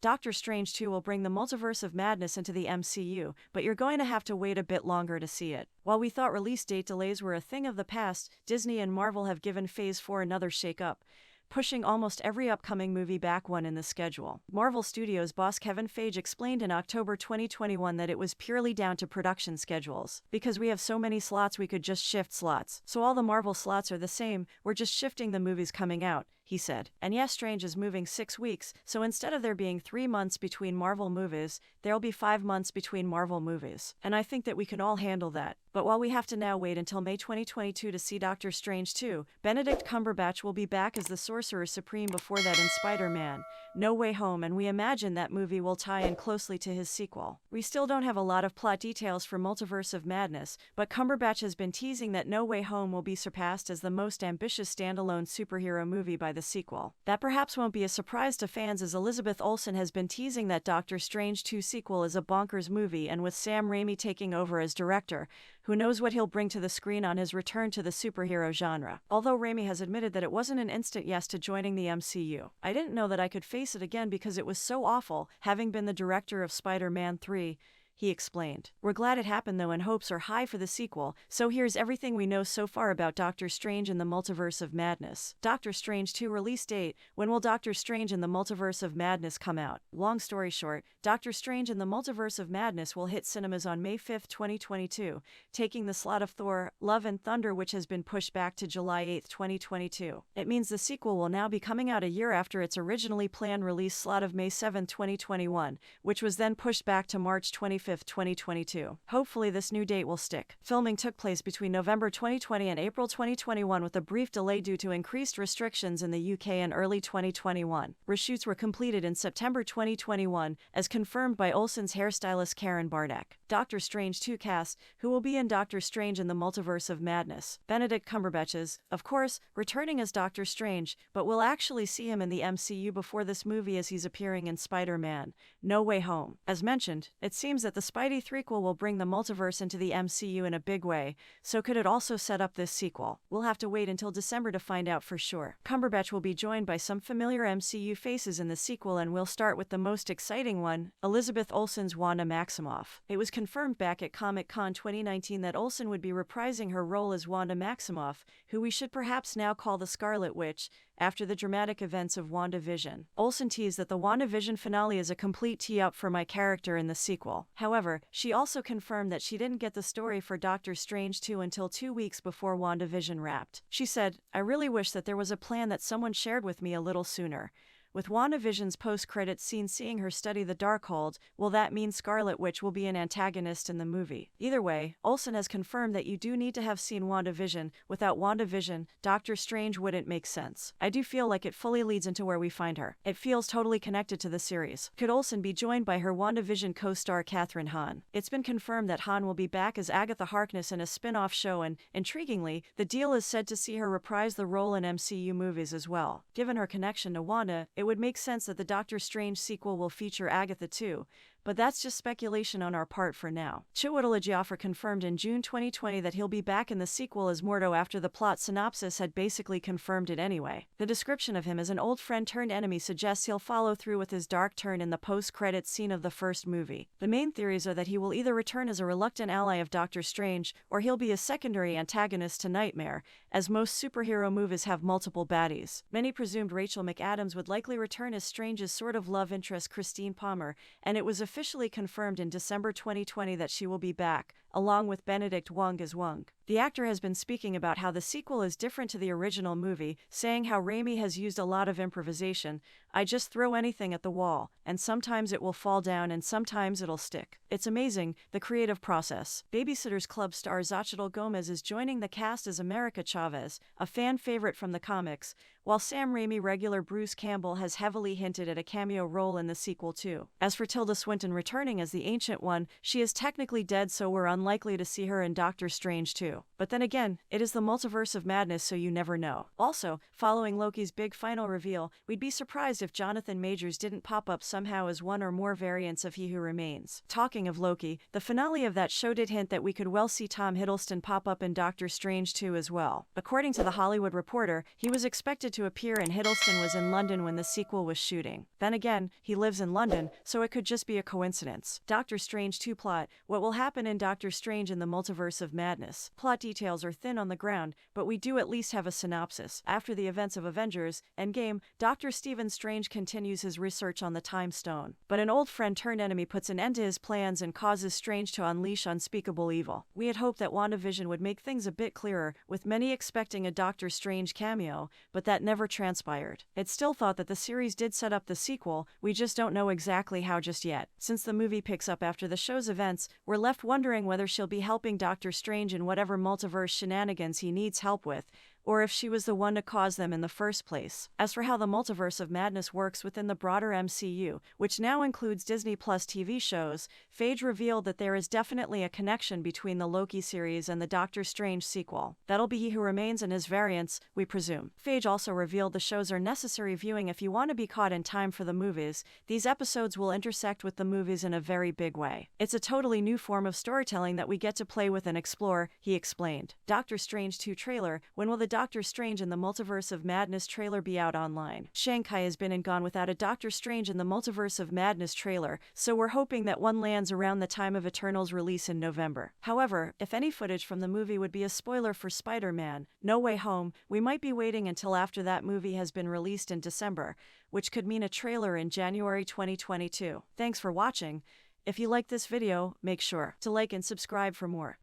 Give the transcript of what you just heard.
Doctor Strange 2 will bring the multiverse of madness into the MCU, but you're going to have to wait a bit longer to see it. While we thought release date delays were a thing of the past, Disney and Marvel have given Phase 4 another shake-up, pushing almost every upcoming movie back one in the schedule. Marvel Studios boss Kevin Feige explained in October 2021 that it was purely down to production schedules. Because we have so many slots, we could just shift slots. So all the Marvel slots are the same, we're just shifting the movies coming out, he said. And yes, Strange is moving 6 weeks, so instead of there being 3 months between Marvel movies, there'll be 5 months between Marvel movies. And I think that we can all handle that. But while we have to now wait until May 2022 to see Doctor Strange 2, Benedict Cumberbatch will be back as the Sorcerer Supreme before that in Spider-Man: No Way Home, and we imagine that movie will tie in closely to his sequel. We still don't have a lot of plot details for Multiverse of Madness, but Cumberbatch has been teasing that No Way Home will be surpassed as the most ambitious standalone superhero movie by the sequel. That perhaps won't be a surprise to fans, as Elizabeth Olsen has been teasing that Doctor Strange 2 sequel is a bonkers movie, and with Sam Raimi taking over as director, who knows what he'll bring to the screen on his return to the superhero genre. Although Raimi has admitted that it wasn't an instant yes to joining the MCU. I didn't know that I could face it again because it was so awful, having been the director of Spider-Man 3, he explained. We're glad it happened though, and hopes are high for the sequel, so here's everything we know so far about Doctor Strange and the Multiverse of Madness. Doctor Strange 2 release date: when will Doctor Strange and the Multiverse of Madness come out? Long story short, Doctor Strange and the Multiverse of Madness will hit cinemas on May 5, 2022, taking the slot of Thor: Love and Thunder, which has been pushed back to July 8, 2022. It means the sequel will now be coming out a year after its originally planned release slot of May 7, 2021, which was then pushed back to March 25, 2022. Hopefully this new date will stick. Filming took place between November 2020 and April 2021, with a brief delay due to increased restrictions in the UK in early 2021. Reshoots were completed in September 2021, as confirmed by Olsen's hairstylist Karen Bardak. Doctor Strange 2 cast: who will be in Doctor Strange in the Multiverse of Madness? Benedict Cumberbatch is, of course, returning as Doctor Strange, but we'll actually see him in the MCU before this movie, as he's appearing in Spider-Man: No Way Home. As mentioned, it seems that the Spidey threequel will bring the multiverse into the MCU in a big way, so could it also set up this sequel? We'll have to wait until December to find out for sure. Cumberbatch will be joined by some familiar MCU faces in the sequel, and we'll start with the most exciting one, Elizabeth Olsen's Wanda Maximoff. It was confirmed back at Comic-Con 2019 that Olsen would be reprising her role as Wanda Maximoff, who we should perhaps now call the Scarlet Witch, after the dramatic events of WandaVision. Olsen teased that the WandaVision finale is a complete tee-up for my character in the sequel. However, she also confirmed that she didn't get the story for Doctor Strange 2 until 2 weeks before WandaVision wrapped. She said, "I really wish that there was a plan that someone shared with me a little sooner." With WandaVision's post-credits scene seeing her study the Darkhold, will that mean Scarlet Witch will be an antagonist in the movie? Either way, Olsen has confirmed that you do need to have seen WandaVision. Without WandaVision, Doctor Strange wouldn't make sense. I do feel like it fully leads into where we find her. It feels totally connected to the series. Could Olsen be joined by her WandaVision co-star Kathryn Hahn? It's been confirmed that Hahn will be back as Agatha Harkness in a spin-off show, and, intriguingly, the deal is said to see her reprise the role in MCU movies as well. Given her connection to Wanda, it would make sense that the Doctor Strange sequel will feature Agatha too, but that's just speculation on our part for now. Chiwetel Ejiofor confirmed in June 2020 that he'll be back in the sequel as Mordo after the plot synopsis had basically confirmed it anyway. The description of him as an old friend turned enemy suggests he'll follow through with his dark turn in the post-credits scene of the first movie. The main theories are that he will either return as a reluctant ally of Doctor Strange, or he'll be a secondary antagonist to Nightmare, as most superhero movies have multiple baddies. Many presumed Rachel McAdams would likely return as Strange's sort of love interest Christine Palmer, and it was officially confirmed in December 2020 that she will be back, along with Benedict Wong as Wong. The actor has been speaking about how the sequel is different to the original movie, saying how Raimi has used a lot of improvisation. "I just throw anything at the wall, and sometimes it will fall down and sometimes it'll stick. It's amazing, the creative process." Babysitter's Club star Xochitl Gomez is joining the cast as America Chavez, a fan favorite from the comics, while Sam Raimi regular Bruce Campbell has heavily hinted at a cameo role in the sequel too. As for Tilda Swinton returning as the Ancient One, she is technically dead, so we're unlikely unlikely to see her in Doctor Strange 2. But then again, it is the multiverse of madness, so you never know. Also, following Loki's big final reveal, we'd be surprised if Jonathan Majors didn't pop up somehow as one or more variants of He Who Remains. Talking of Loki, the finale of that show did hint that we could well see Tom Hiddleston pop up in Doctor Strange 2 as well. According to The Hollywood Reporter, he was expected to appear and Hiddleston was in London when the sequel was shooting. Then again, he lives in London, so it could just be a coincidence. Doctor Strange 2 plot: what will happen in Doctor Strange in the Multiverse of Madness? Plot details are thin on the ground, but we do at least have a synopsis. After the events of Avengers Endgame, Dr. Stephen Strange continues his research on the Time Stone. But an old friend turned enemy puts an end to his plans and causes Strange to unleash unspeakable evil. We had hoped that WandaVision would make things a bit clearer, with many expecting a Doctor Strange cameo, but that never transpired. It's still thought that the series did set up the sequel, we just don't know exactly how just yet. Since the movie picks up after the show's events, we're left wondering whether she'll be helping Doctor Strange in whatever multiverse shenanigans he needs help with, or if she was the one to cause them in the first place. As for how the Multiverse of Madness works within the broader MCU, which now includes Disney Plus TV shows, Feige revealed that there is definitely a connection between the Loki series and the Doctor Strange sequel. That'll be He Who Remains and his variants, we presume. Feige also revealed the shows are necessary viewing if you want to be caught in time for the movies. These episodes will intersect with the movies in a very big way. It's a totally new form of storytelling that we get to play with and explore, he explained. Doctor Strange 2 trailer: when will the Doctor Strange in the Multiverse of Madness trailer be out online? Shanghai has been and gone without a Doctor Strange in the Multiverse of Madness trailer, so we're hoping that one lands around the time of Eternals release in November. However, if any footage from the movie would be a spoiler for Spider-Man No Way Home, we might be waiting until after that movie has been released in December, which could mean a trailer in January 2022. Thanks for watching. If you like this video, make sure to like and subscribe for more.